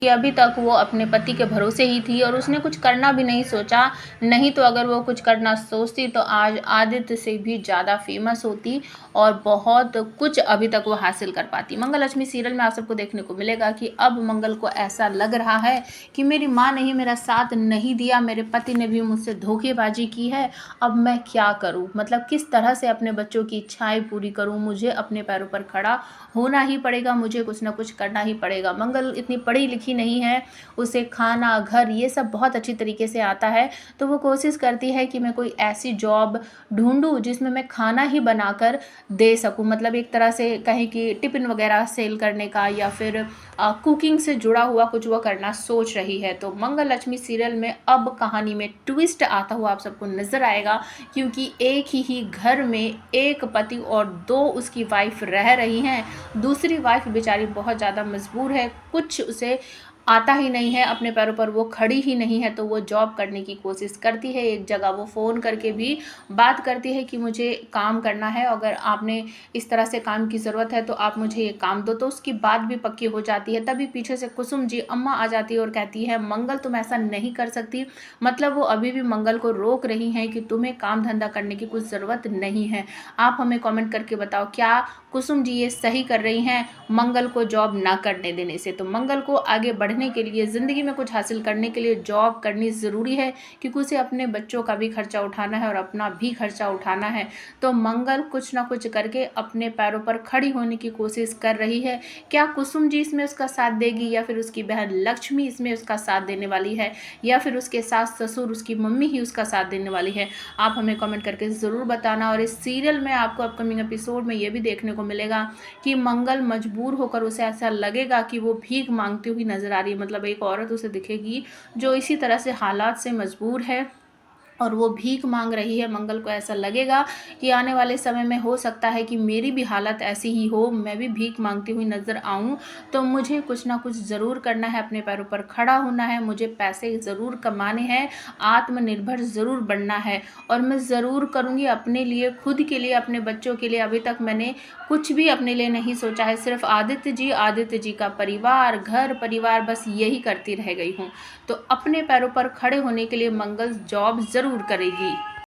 कि अभी तक वो अपने पति के भरोसे ही थी और उसने कुछ करना भी नहीं सोचा। नहीं तो अगर वो कुछ करना सोचती तो आज आदित्य से भी ज़्यादा फेमस होती और बहुत कुछ अभी तक वो हासिल कर पाती। मंगल लक्ष्मी सीरियल में आप सबको देखने को मिलेगा कि अब मंगल को ऐसा लग रहा है कि मेरी माँ ने ही मेरा साथ नहीं दिया, मेरे पति ने भी मुझसे धोखेबाजी की है, अब मैं क्या करूँ, मतलब किस तरह से अपने बच्चों की इच्छाएं पूरी करूँ। मुझे अपने पैरों पर खड़ा होना ही पड़ेगा, मुझे कुछ ना कुछ करना ही पड़ेगा। मंगल इतनी पढ़ी लिखी नहीं है, उसे खाना घर ये सब बहुत अच्छी तरीके से आता है, तो वो कोशिश करती है कि मैं कोई ऐसी जॉब ढूंढूं जिसमें मैं खाना ही बनाकर दे सकूं, मतलब एक तरह से कहें कि टिफिन वगैरह सेल करने का या फिर कुकिंग से जुड़ा हुआ कुछ वो करना सोच रही है। तो मंगल लक्ष्मी सीरियल में अब कहानी में ट्विस्ट आता हुआ आप सबको नजर आएगा, क्योंकि एक ही घर में एक पति और दो उसकी वाइफ रह रही हैं। दूसरी वाइफ बेचारी बहुत ज़्यादा मजबूर है, कुछ उसे आता ही नहीं है, अपने पैरों पर वो खड़ी ही नहीं है, तो वो जॉब करने की कोशिश करती है। एक जगह वो फ़ोन करके भी बात करती है कि मुझे काम करना है, अगर आपने इस तरह से काम की ज़रूरत है तो आप मुझे ये काम दो, तो उसकी बात भी पक्की हो जाती है। तभी पीछे से कुसुम जी अम्मा आ जाती है और कहती है मंगल तुम ऐसा नहीं कर सकती, मतलब वो अभी भी मंगल को रोक रही हैं कि तुम्हें काम धंधा करने की कुछ ज़रूरत नहीं है। आप हमें कमेंट करके बताओ क्या कुसुम जी ये सही कर रही हैं मंगल को जॉब ना करने देने से। तो मंगल को आगे बढ़ने के लिए, ज़िंदगी में कुछ हासिल करने के लिए जॉब करनी ज़रूरी है, क्योंकि उसे अपने बच्चों का भी खर्चा उठाना है और अपना भी खर्चा उठाना है। तो मंगल कुछ ना कुछ करके अपने पैरों पर खड़ी होने की कोशिश कर रही है। क्या कुसुम जी इसमें उसका साथ देगी, या फिर उसकी बहन लक्ष्मी इसमें उसका साथ देने वाली है, या फिर उसके सास ससुर उसकी मम्मी ही उसका साथ देने वाली है? आप हमें कमेंट करके ज़रूर बताना। और इस सीरियल में आपको अपकमिंग एपिसोड में ये भी देखने को मिलेगा कि मंगल मजबूर होकर, उसे ऐसा लगेगा कि वो भीख मांगती हुई नजर आ रही है, मतलब एक औरत उसे दिखेगी जो इसी तरह से हालात से मजबूर है और वो भीख मांग रही है। मंगल को ऐसा लगेगा कि आने वाले समय में हो सकता है कि मेरी भी हालत ऐसी ही हो, मैं भी भीख मांगती हुई नज़र आऊं, तो मुझे कुछ ना कुछ ज़रूर करना है, अपने पैरों पर खड़ा होना है, मुझे पैसे ज़रूर कमाने हैं, आत्मनिर्भर ज़रूर बनना है और मैं ज़रूर करूँगी अपने लिए, खुद के लिए, अपने बच्चों के लिए। अभी तक मैंने कुछ भी अपने लिए नहीं सोचा है, सिर्फ आदित्य जी का परिवार, घर परिवार, बस यही करती रह गई हूँ। तो अपने पैरों पर खड़े होने के लिए मंगल जॉब ज़रूर करेगी।